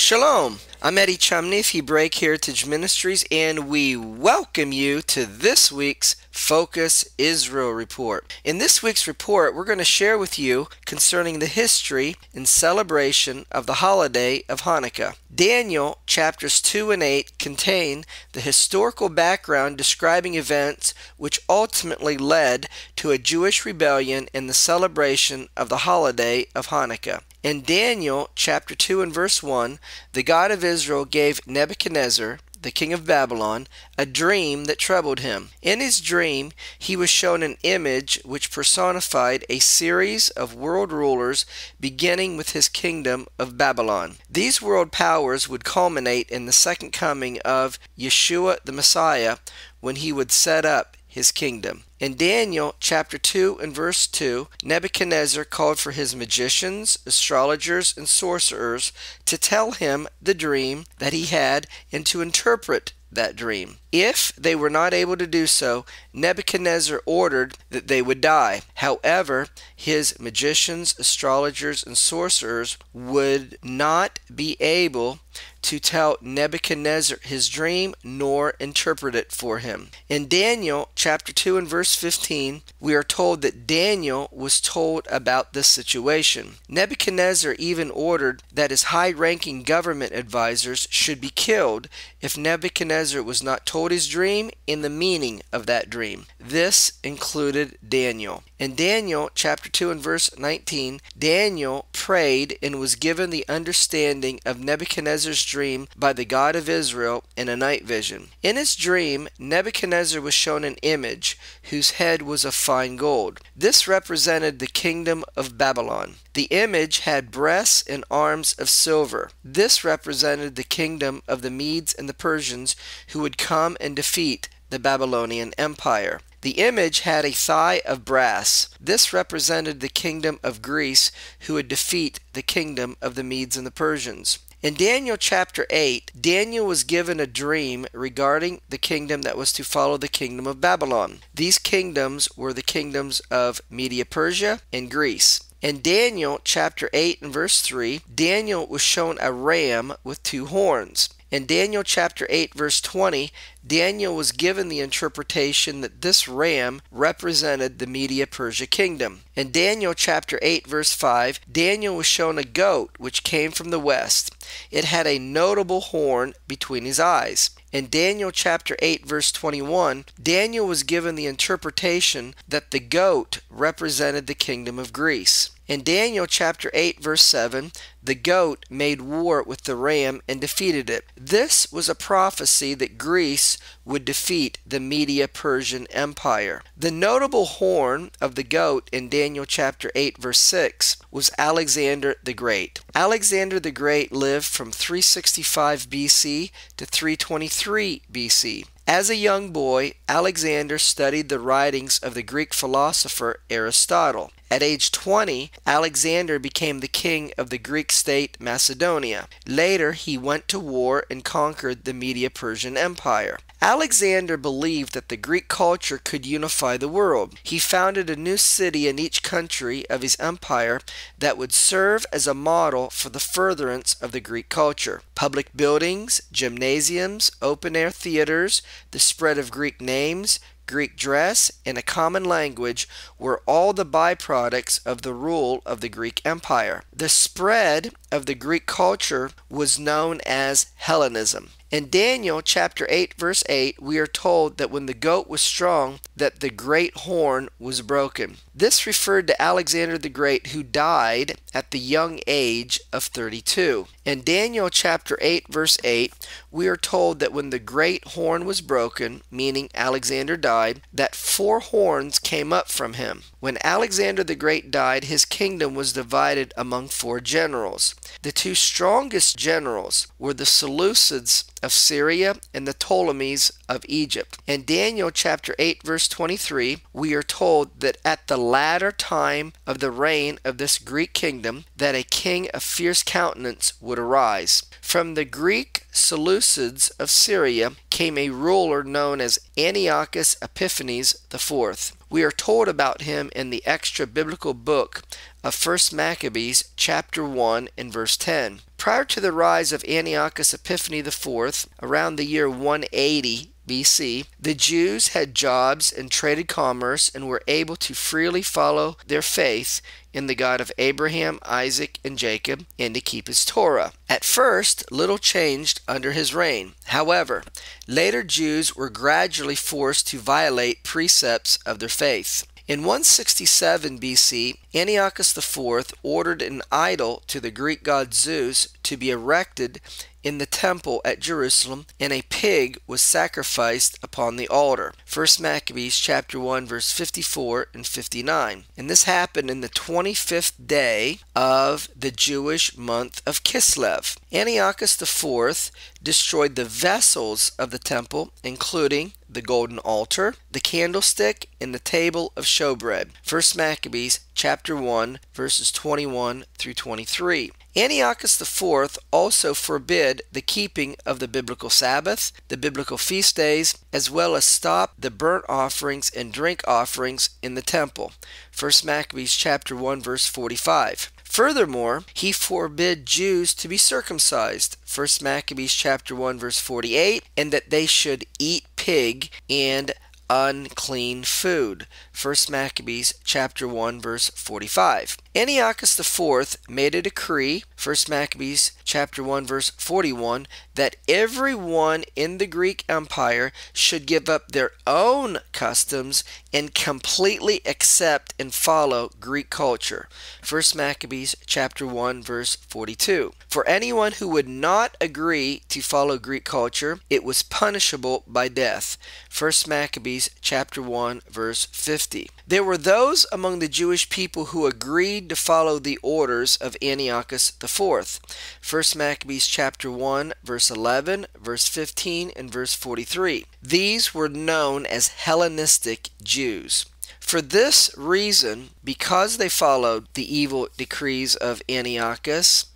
Shalom, I'm Eddie Chumney of Hebraic Heritage Ministries, and we welcome you to this week's Focus Israel Report. In this week's report, we're going to share with you concerning the history and celebration of the holiday of Hanukkah. Daniel chapters 2 and 8 contain the historical background describing events which ultimately led to a Jewish rebellion in the celebration of the holiday of Hanukkah. In Daniel chapter 2 and verse 1, the God of Israel gave Nebuchadnezzar, the king of Babylon, a dream that troubled him. In his dream, he was shown an image which personified a series of world rulers beginning with his kingdom of Babylon. These world powers would culminate in the second coming of Yeshua the Messiah, when he would set up his kingdom. In Daniel chapter 2 and verse 2, Nebuchadnezzar called for his magicians, astrologers, and sorcerers to tell him the dream that he had and to interpret that dream. If they were not able to do so, Nebuchadnezzar ordered that they would die. However, his magicians, astrologers, and sorcerers would not be able to tell Nebuchadnezzar his dream nor interpret it for him. In Daniel chapter 2 and verse 15, we are told that Daniel was told about this situation. Nebuchadnezzar even ordered that his high-ranking government advisors should be killed if Nebuchadnezzar was not told his dream and the meaning of that dream. This included Daniel. In Daniel chapter 2 and verse 19, Daniel prayed and was given the understanding of Nebuchadnezzar's dream by the God of Israel in a night vision. In his dream, Nebuchadnezzar was shown an image whose head was of fine gold. This represented the kingdom of Babylon. The image had breasts and arms of silver. This represented the kingdom of the Medes and the Persians, who would come and defeat the Babylonian Empire. The image had a thigh of brass. This represented the kingdom of Greece, who would defeat the kingdom of the Medes and the Persians. In Daniel chapter 8, Daniel was given a dream regarding the kingdom that was to follow the kingdom of Babylon. These kingdoms were the kingdoms of Media Persia and Greece. In Daniel chapter 8 and verse 3, Daniel was shown a ram with two horns. In Daniel chapter 8 verse 20, Daniel was given the interpretation that this ram represented the Media-Persia kingdom. In Daniel chapter 8 verse 5, Daniel was shown a goat which came from the west. It had a notable horn between his eyes. In Daniel chapter 8 verse 21, Daniel was given the interpretation that the goat represented the kingdom of Greece. In Daniel chapter 8 verse 7, the goat made war with the ram and defeated it. This was a prophecy that Greece would defeat the Media-Persian Empire. The notable horn of the goat in Daniel chapter 8 verse 6 was Alexander the Great. Alexander the Great lived from 365 BC to 323 BC. As a young boy, Alexander studied the writings of the Greek philosopher Aristotle. At age 20, Alexander became the king of the Greek state Macedonia. Later, he went to war and conquered the Media-Persian Empire. Alexander believed that the Greek culture could unify the world. He founded a new city in each country of his empire that would serve as a model for the furtherance of the Greek culture. Public buildings, gymnasiums, open-air theaters, the spread of Greek names, Greek dress, and a common language were all the byproducts of the rule of the Greek Empire. The spread of the Greek culture was known as Hellenism. In Daniel chapter 8 verse 8, we are told that when the goat was strong, that the great horn was broken. This referred to Alexander the Great, who died at the young age of 32. In Daniel chapter 8 verse 8, we are told that when the great horn was broken, meaning Alexander died, that 4 horns came up from him. When Alexander the Great died, his kingdom was divided among 4 generals. The 2 strongest generals were the Seleucids of Syria and the Ptolemies of Egypt. In Daniel chapter 8 verse 23, we are told that at the latter time of the reign of this Greek kingdom, that a king of fierce countenance would arise. From the Greek Seleucids of Syria came a ruler known as Antiochus Epiphanes IV. We are told about him in the extra biblical book of 1 Maccabees chapter 1 and verse 10. Prior to the rise of Antiochus Epiphanes IV, around the year 180 BC, the Jews had jobs and traded commerce and were able to freely follow their faith in the God of Abraham, Isaac, and Jacob, and to keep his Torah. At first, little changed under his reign. However, later Jews were gradually forced to violate precepts of their faith. In 167 BC, Antiochus IV ordered an idol to the Greek god Zeus to be erected in the temple at Jerusalem, and a pig was sacrificed upon the altar. 1 Maccabees chapter 1 verse 54 and 59. And this happened in the 25th day of the Jewish month of Kislev. Antiochus IV destroyed the vessels of the temple, including the golden altar, the candlestick, and the table of showbread. 1 Maccabees chapter 1 verses 21 through 23. Antiochus IV also forbid the keeping of the biblical Sabbath, the biblical feast days, as well as stopped the burnt offerings and drink offerings in the temple. 1 Maccabees chapter 1 verse 45. Furthermore, he forbid Jews to be circumcised, 1 Maccabees chapter 1 verse 48, and that they should eat pig and unclean food, 1 Maccabees chapter 1 verse 45. Antiochus IV made a decree, 1 Maccabees chapter 1 verse 41, that everyone in the Greek Empire should give up their own customs and completely accept and follow Greek culture, 1 Maccabees chapter 1 verse 42. For anyone who would not agree to follow Greek culture, it was punishable by death, 1 Maccabees chapter 1 verse 50. There were those among the Jewish people who agreed to follow the orders of Antiochus IV. 1 Maccabees chapter 1 verse 11, verse 15, and verse 43. These were known as Hellenistic Jews. For this reason, because they followed the evil decrees of Antiochus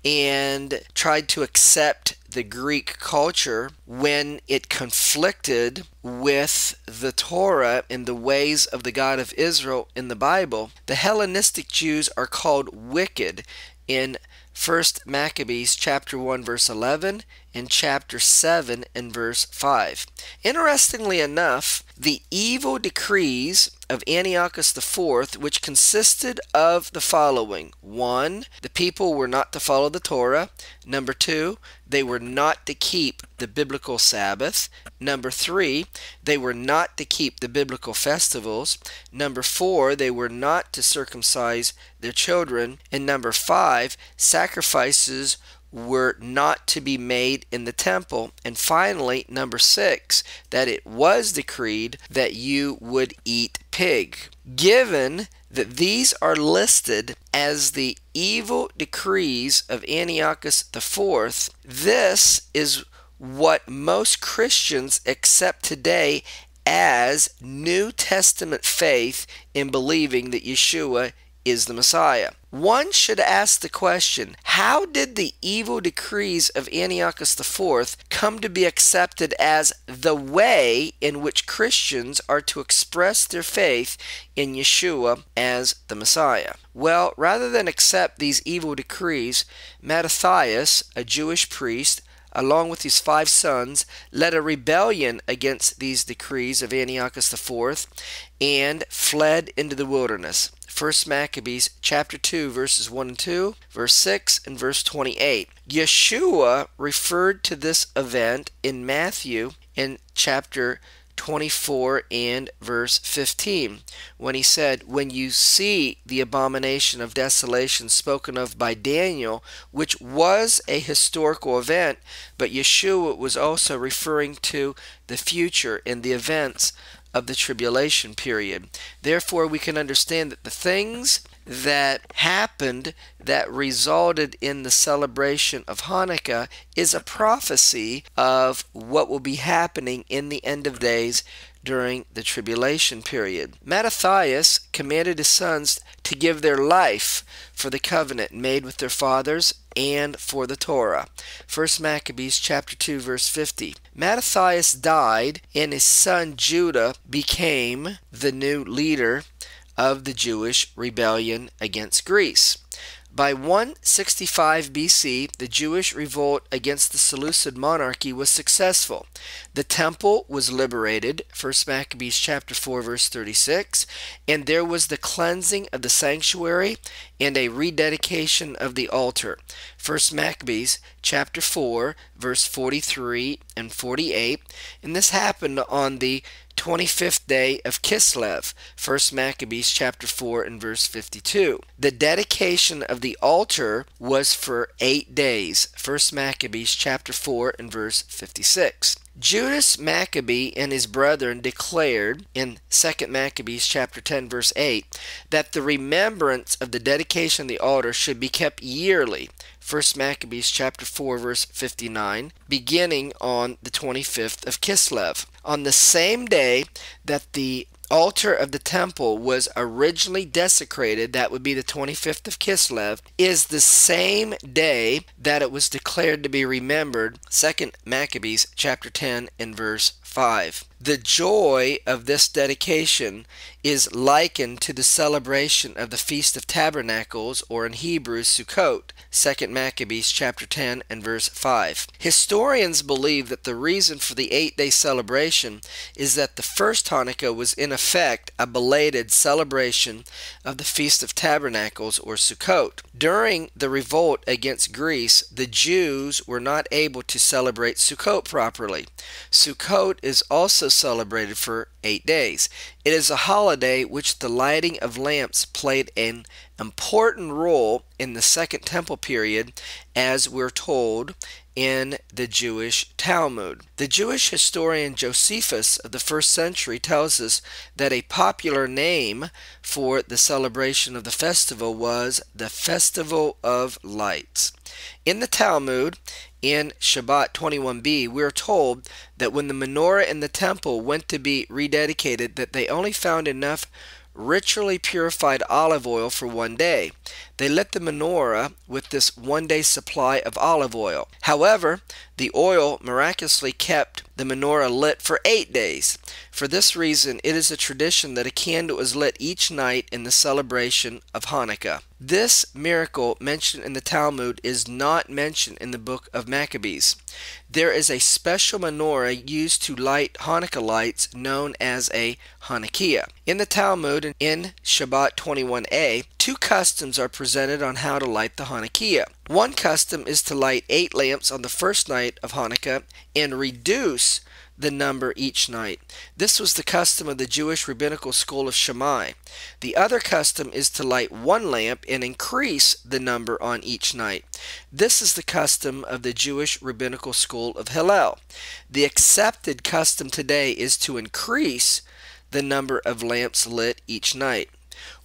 and tried to accept the Greek culture when it conflicted with the Torah and the ways of the God of Israel in the Bible, the Hellenistic Jews are called wicked in 1 Maccabees chapter 1 verse 11 and chapter 7 and verse 5. Interestingly enough, the evil decrees of Antiochus IV, which consisted of the following: 1. The people were not to follow the Torah. 2. They were not to keep the biblical Sabbath. 3. They were not to keep the biblical festivals. 4. They were not to circumcise their children. And 5. Sacrifices were not to be made in the temple. And finally, 6, that it was decreed that you would eat pig. Given that these are listed as the evil decrees of Antiochus IV, this is what most Christians accept today as New Testament faith in believing that Yeshua is the Messiah. One should ask the question, how did the evil decrees of Antiochus IV come to be accepted as the way in which Christians are to express their faith in Yeshua as the Messiah? Well, rather than accept these evil decrees, Mattathias, a Jewish priest, along with his 5 sons, led a rebellion against these decrees of Antiochus IV and fled into the wilderness. 1 Maccabees chapter 2 verses 1 and 2, verse 6, and verse 28. Yeshua referred to this event in Matthew in chapter 24 and verse 15 when he said, when you see the abomination of desolation spoken of by Daniel, which was a historical event, but Yeshua was also referring to the future and the events of the tribulation period. Therefore, we can understand that the things that happened that resulted in the celebration of Hanukkah is a prophecy of what will be happening in the end of days during the tribulation period. Mattathias commanded his sons to give their life for the covenant made with their fathers and for the Torah. 1 Maccabees chapter 2 verse 50. Mattathias died, and his son Judah became the new leader of the Jewish rebellion against Greece. By 165 BC, the Jewish revolt against the Seleucid monarchy was successful. The temple was liberated, 1 Maccabees chapter 4 verse 36, and there was the cleansing of the sanctuary and a rededication of the altar. 1 Maccabees chapter 4 verse 43 and 48, and this happened on the 25th day of Kislev, 1 Maccabees chapter 4 and verse 52. The dedication of the altar was for 8 days, 1 Maccabees chapter 4 and verse 56. Judas Maccabee and his brethren declared in 2 Maccabees chapter 10 verse 8 that the remembrance of the dedication of the altar should be kept yearly, 1 Maccabees chapter 4 verse 59, beginning on the 25th of Kislev. On the same day that the altar of the temple was originally desecrated, that would be the 25th of Kislev, is the same day that it was declared to be remembered, 2 Maccabees chapter 10 and verse 5. The joy of this dedication is likened to the celebration of the Feast of Tabernacles, or in Hebrew, Sukkot, 2 Maccabees chapter 10 and verse 5. Historians believe that the reason for the 8-day celebration is that the first Hanukkah was in effect a belated celebration of the Feast of Tabernacles, or Sukkot. During the revolt against Greece, the Jews were not able to celebrate Sukkot properly. Sukkot is also celebrated for 8 days. It is a holiday which the lighting of lamps played an important role in the Second Temple period, as we're told in the Jewish Talmud. The Jewish historian Josephus of the 1st century tells us that a popular name for the celebration of the festival was the Festival of Lights. In the Talmud, in Shabbat 21b, we are told that when the menorah in the temple went to be rededicated, that they only found enough ritually purified olive oil for 1 day. They lit the menorah with this 1-day supply of olive oil. However, the oil miraculously kept the menorah lit for 8 days. For this reason, it is a tradition that a candle is lit each night in the celebration of Hanukkah. This miracle mentioned in the Talmud is not mentioned in the book of Maccabees. There is a special menorah used to light Hanukkah lights known as a Hanukkah. In the Talmud, in Shabbat 21a, 2 customs are presented on how to light the Hanukkah. One custom is to light 8 lamps on the first night of Hanukkah and reduce the number each night. This was the custom of the Jewish rabbinical school of Shammai. The other custom is to light 1 lamp and increase the number on each night. This is the custom of the Jewish rabbinical school of Hillel. The accepted custom today is to increase the number of lamps lit each night.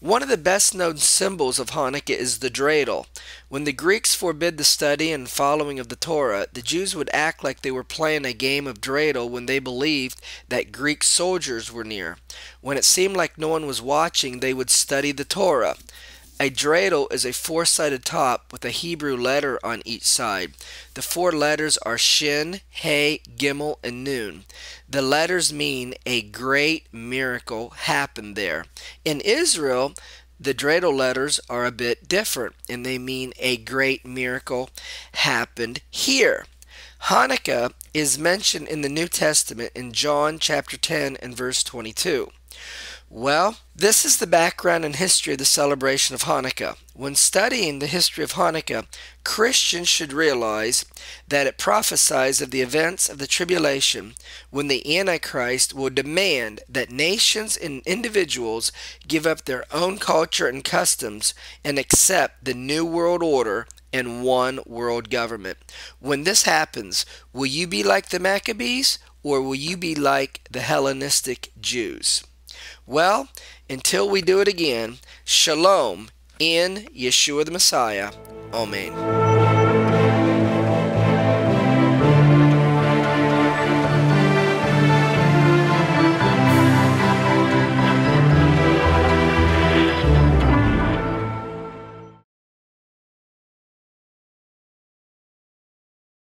One of the best known symbols of Hanukkah is the dreidel. When the Greeks forbid the study and following of the Torah, the Jews would act like they were playing a game of dreidel when they believed that Greek soldiers were near. When it seemed like no one was watching, they would study the Torah. A dreidel is a 4-sided top with a Hebrew letter on each side. The 4 letters are Shin, He, Gimel, and Nun. The letters mean a great miracle happened there. In Israel, the dreidel letters are a bit different, and they mean a great miracle happened here. Hanukkah is mentioned in the New Testament in John chapter 10 and verse 22. Well, this is the background and history of the celebration of Hanukkah. When studying the history of Hanukkah, Christians should realize that it prophesies of the events of the tribulation when the Antichrist will demand that nations and individuals give up their own culture and customs and accept the New World Order and one world government. When this happens, will you be like the Maccabees, or will you be like the Hellenistic Jews? Well, until we do it again, Shalom in Yeshua the Messiah. Amen.